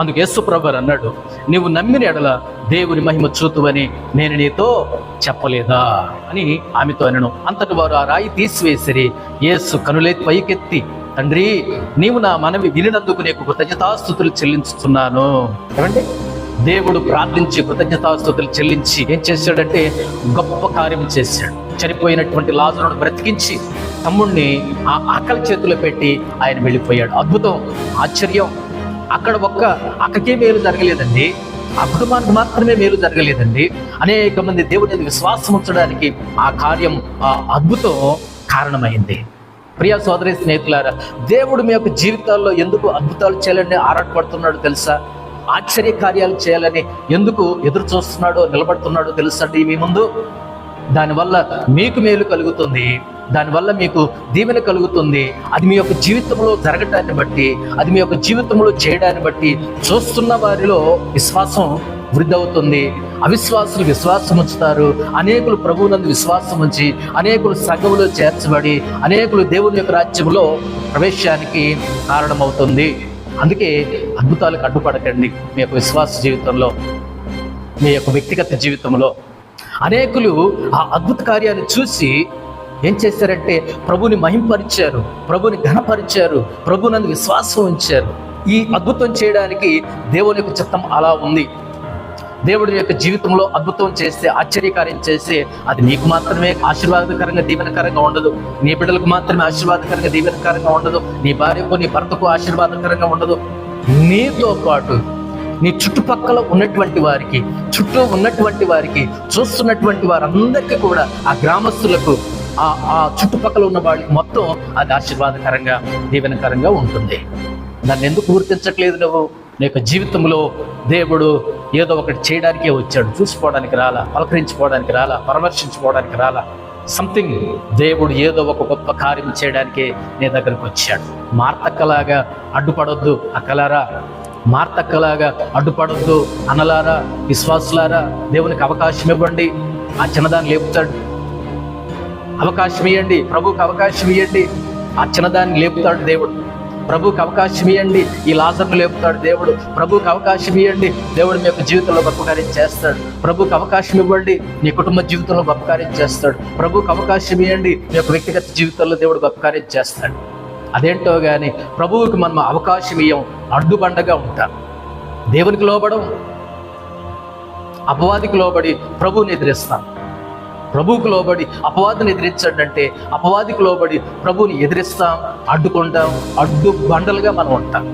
అందుకు యేసు ప్రభువు అన్నాడు, నీవు నమ్మిన ఎడల దేవుని మహిమ చూతువని నేను నీతో చెప్పలేదా అని ఆమెతో అనను. అంతటి వారు ఆ రాయి తీసివేసిరి. యేసు కనులెత్తి పైకెత్తి, తండ్రి, నీవు నా మనవి వినినందుకు నీకు కృతజ్ఞతాస్తుతులు చెల్లించుతున్నాను. ఏమండి, దేవుడు ప్రార్థించి కృతజ్ఞతాస్తుతులు చెల్లించి ఏం చేశాడంటే గొప్ప కార్యం చేశాడు. చనిపోయినటువంటి లాజరును బ్రతికించి తమ్ముణ్ణి ఆ ఆకలి చేతిలో పెట్టి ఆయన వెళ్ళిపోయాడు. అద్భుతం, ఆశ్చర్యం. అక్కడ అక్కకే మేలు జరగలేదండి, ఆ కుటుంబానికి మాత్రమే మేలు జరగలేదండి. అనేక మంది దేవుని విశ్వాసం ఉంచడానికి ఆ కార్యం, ఆ అద్భుతం కారణమైంది. ప్రియ సోదరి స్నేహితులారా, దేవుడు మీ యొక్క జీవితాల్లో ఎందుకు అద్భుతాలు చేయాలని ఆరాటపడుతున్నాడు తెలుసా? ఆశ్చర్య కార్యాలు చేయాలని ఎందుకు ఎదురు చూస్తున్నాడో, నిలబడుతున్నాడో తెలుసండి మీ ముందు? దానివల్ల మీకు మేలు కలుగుతుంది, దానివల్ల మీకు దీవెన కలుగుతుంది. అది మీ యొక్క జీవితంలో జరగటాన్ని బట్టి, అది మీ యొక్క జీవితంలో చేయడాన్ని బట్టి చూస్తున్న వారిలో విశ్వాసం వృద్ధి అవుతుంది. అవిశ్వాసులు విశ్వాసం ఉంచుతారు. అనేకులు ప్రభువునందు విశ్వాసం ఉంచి అనేకులు సంఘములో చేర్చబడి అనేకులు దేవుని యొక్క రాజ్యంలో ప్రవేశానికి కారణమవుతుంది. అందుకే అద్భుతాలకు అడ్డుపడకండి. మీ యొక్క విశ్వాస జీవితంలో, మీ యొక్క వ్యక్తిగత జీవితంలో అనేకులు ఆ అద్భుత కార్యాన్ని చూసి ఏం చేశారంటే ప్రభుని మహింపరిచారు, ప్రభుని ఘనపరిచారు, ప్రభునందు విశ్వాసం ఉంచారు. ఈ అద్భుతం చేయడానికి దేవుని యొక్క చిత్తం అలా ఉంది. దేవుడి యొక్క జీవితంలో అద్భుతం చేస్తే, ఆశ్చర్యకార్యం చేస్తే అది నీకు మాత్రమే ఆశీర్వాదకరంగా దీవెనకరంగా ఉండదు, నీ బిడ్డలకు మాత్రమే ఆశీర్వాదకరంగా దీవెనకరంగా ఉండదు, నీ భార్యకు నీ భర్తకు ఆశీర్వాదకరంగా ఉండదు. నీతో పాటు నీ చుట్టుపక్కల ఉన్నటువంటి వారికి, చుట్టూ ఉన్నటువంటి వారికి, చూస్తున్నటువంటి వారందరికీ కూడా, ఆ గ్రామస్తులకు, ఆ చుట్టుపక్కల ఉన్న వాళ్ళకి మొత్తం అది ఆశీర్వాదకరంగా దీవెనకరంగా ఉంటుంది. దాన్ని ఎందుకు గుర్తించట్లేదు నువ్వు? నీ యొక్క జీవితంలో దేవుడు ఏదో ఒకటి చేయడానికే వచ్చాడు. చూసిపోవడానికి రాలా, పలకరించుకోవడానికి రాలా, పరామర్శించుకోవడానికి రాలా. సంథింగ్ దేవుడు ఏదో ఒక గొప్ప కార్యం చేయడానికే నీ దగ్గరకు వచ్చాడు. మార్తక్కలాగా అడ్డుపడొద్దు అక్కలారా, మార్తక్కలాగా అడ్డుపడొద్దు అన్నలారా, విశ్వాసులారా. దేవునికి అవకాశం ఇవ్వండి, ఆ చిన్నదాన్ని లేపుతాడు. అవకాశం ఇవ్వండి, ప్రభువుకి అవకాశం ఇవ్వండి, ఆ చిన్నదాన్ని లేపుతాడు దేవుడు. ప్రభువుకి అవకాశం ఇవ్వండి, ఈ లాజర్ను లేపుతాడు దేవుడు. ప్రభువుకి అవకాశం ఇవ్వండి, దేవుడు మీ యొక్క జీవితంలో గొప్ప కార్యం చేస్తాడు. ప్రభువుకి అవకాశం ఇవ్వండి, నీ కుటుంబ జీవితంలో గొప్ప కార్యం చేస్తాడు. ప్రభువుకి అవకాశం ఇవ్వండి, మీ యొక్క వ్యక్తిగత జీవితంలో దేవుడు గొప్ప కార్యం చేస్తాడు. అదేంటో కానీ ప్రభువుకి మనం అవకాశం ఇవ్వం, అడ్డుబండగా ఉంటాం. దేవునికి లోబడం, అపవాదికి లోబడి ప్రభువుని ఎదిరిస్తాం. ప్రభువుకు లోబడి అపవాదిని ఎదిరించాడంటే, అపవాదికి లోబడి ప్రభువుని ఎదిరిస్తాం, అడ్డుకుంటాం, అడ్డు బండలుగా మనం ఉంటాం.